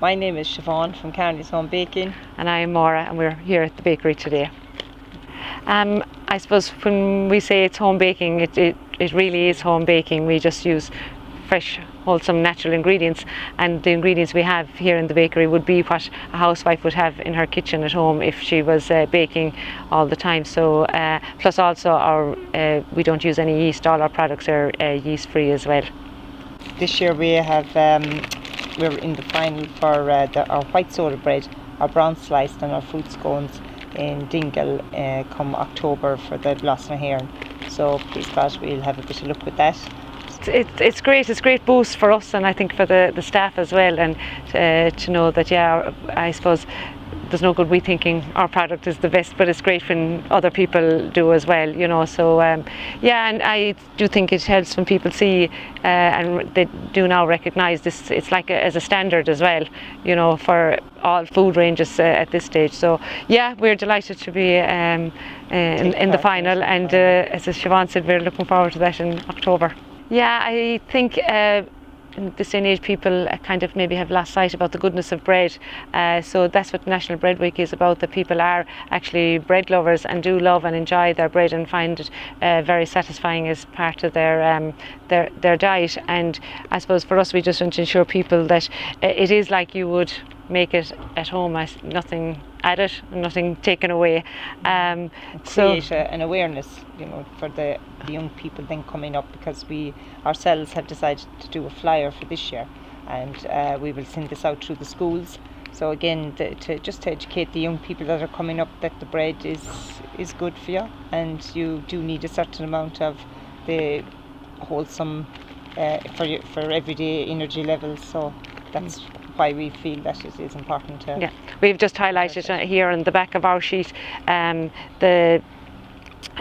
My name is Siobhan from Kearney's Home Baking. And I'm Maura, and we're here at the bakery today. I suppose when we say it's home baking, it really is home baking. We just use fresh, wholesome, natural ingredients, and the ingredients we have here in the bakery would be what a housewife would have in her kitchen at home if she was baking all the time. So plus also we don't use any yeast. All our products are yeast free as well. This year we're in the final for our white soda bread, our brown sliced and our fruit scones in Dingle come October for the Blossom Heron. So please God, we'll have a bit of luck with that. It's great. It's a great boost for us, and I think for the staff as well, and to know that, yeah, I suppose there's no good we thinking our product is the best, but it's great when other people do as well, you know. So yeah, and I do think it helps when people see and they do now recognise this. It's like as a standard as well, you know, for all food ranges at this stage. So yeah, we're delighted to be in the final, and as Siobhan said, we're looking forward to that in October. Yeah, I think in this day and age people kind of maybe have lost sight about the goodness of bread. So that's what National Bread Week is about, that people are actually bread lovers and do love and enjoy their bread and find it very satisfying as part of their diet. And I suppose for us, we just want to ensure people that it is like you would make it at home, as nothing added, nothing taken away. Create an awareness, you know, for the young people then coming up, because we ourselves have decided to do a flyer for this year, and we will send this out through the schools. So again, to educate the young people that are coming up that the bread is good for you, and you do need a certain amount of the wholesome for everyday energy levels. So that's why we feel that it is important to. Yeah, we've just highlighted here on the back of our sheet the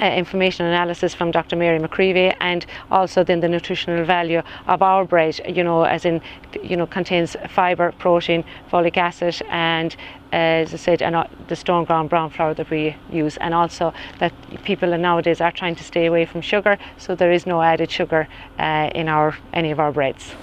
information analysis from Dr. Mary McCreevy, and also then the nutritional value of our bread, you know, as in, you know, contains fibre, protein, folic acid, and as I said, and the stone ground brown flour that we use, and also that people nowadays are trying to stay away from sugar, so there is no added sugar in any of our breads.